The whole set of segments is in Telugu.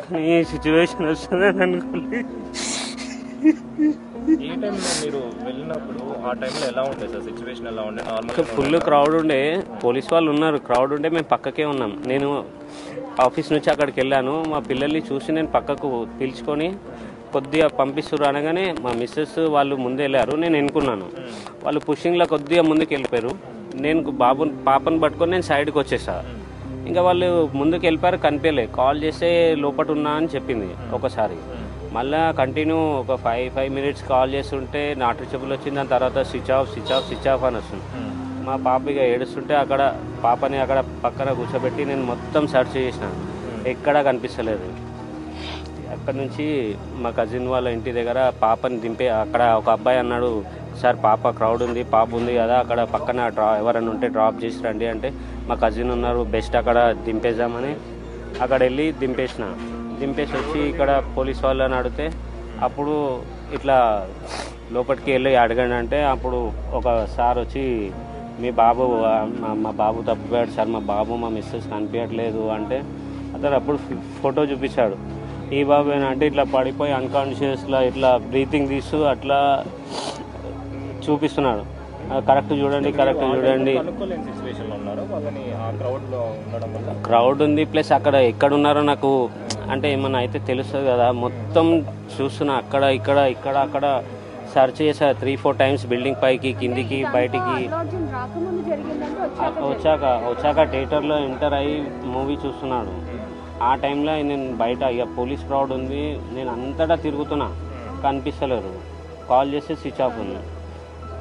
కానీ ఈ సిచ్యువేషన్ వస్తుందని అనుకోలేదు. ఏ టైంలో మీరు వెళ్ళినప్పుడు ఆ టైంలో ఎలా ఉండేది సార్? సిచ్యువేషన్ ఎలా ఉండే? నార్మల్ ఫుల్ క్రౌడ్ ఉండే, పోలీస్ వాళ్ళు ఉన్నారు, క్రౌడ్ ఉండే, మేము పక్కకే ఉన్నాం. నేను ఆఫీస్ నుంచి అక్కడికి వెళ్ళాను, మా పిల్లల్ని చూసి నేను పక్కకు పిలుచుకొని కొద్దిగా పంపిస్తున్నారు అనగానే మా మిస్సెస్ వాళ్ళు ముందు వెళ్ళారు, నేను ఎన్నుకున్నాను. వాళ్ళు పుషింగ్లో కొద్దిగా ముందుకు వెళ్ళిపోయారు. నేను పాపను పట్టుకొని నేను సైడ్కి వచ్చేసా. ఇంకా వాళ్ళు ముందుకు వెళ్ళిపోయారు, కనిపించలే. కాల్ చేస్తే లోపల ఉన్నా అని చెప్పింది ఒకసారి. మళ్ళీ కంటిన్యూ ఒక 5 minutes కాల్ చేస్తుంటే నాట్ రీచబుల్ వచ్చింది. దాని తర్వాత స్విచ్ ఆఫ్ అని వస్తుంది. మా పాప ఇక ఏడుస్తుంటే అక్కడ పాపని అక్కడ పక్కన కూర్చోబెట్టి నేను మొత్తం సెర్చ్ చేసినాను, ఎక్కడా కనిపిస్తలేదు. అక్కడ నుంచి మా కజిన్ వాళ్ళ ఇంటి దగ్గర పాపని దింపే, అక్కడ ఒక అబ్బాయి అన్నాడు, సార్ పాప క్రౌడ్ ఉంది, పాప ఉంది కదా అక్కడ పక్కన ఎవరైనా ఉంటే డ్రాప్ చేసి రండి అంటే, మా కజిన్ ఉన్నారు, బెస్ట్ అక్కడ దింపేద్దామని అక్కడ వెళ్ళి దింపేసి వచ్చి ఇక్కడ పోలీస్ వాళ్ళని అడిగితే అప్పుడు ఇట్లా లోపలికి వెళ్ళి అడగండి అంటే, అప్పుడు ఒక సార్ వచ్చి మీ బాబు మా బాబు తప్పిపోయాడు సార్, మా బాబు మా మిస్సెస్ కనిపించట్లేదు అంటే, అతను అప్పుడు ఫోటో చూపించాడు. ఈ బాబు అంటే ఇట్లా పడిపోయి అన్కాన్షియస్లో ఇట్లా బ్రీతింగ్ తీస్తూ అట్లా చూపిస్తున్నాడు. కరెక్ట్ చూడండి. క్రౌడ్ ఉంది, ప్లస్ అక్కడ ఎక్కడున్నారో నాకు అంటే ఏమన్నా అయితే తెలుస్తుంది కదా. మొత్తం చూస్తున్నా, అక్కడ సర్చ్ చేశా 3-4 times, బిల్డింగ్ పైకి కిందికి బయటికి. వచ్చాక థియేటర్లో ఎంటర్ అయ్యి మూవీ చూస్తున్నాడు. ఆ టైంలో నేను బయట ఇక పోలీస్ క్రౌడ్ ఉంది, నేను అంతటా తిరుగుతున్నా, కనిపిస్తలేరు. కాల్ చేస్తే స్విచ్ ఆఫ్ ఉంది.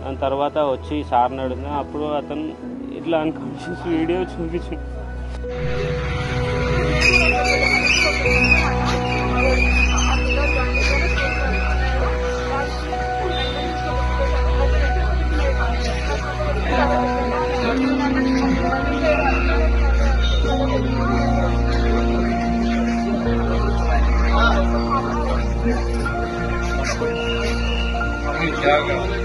దాని తర్వాత వచ్చి సార్ని అడిగినా, అప్పుడు అతను ఇట్లా అన్కాన్షియస్ వీడియో చూపించు. क्या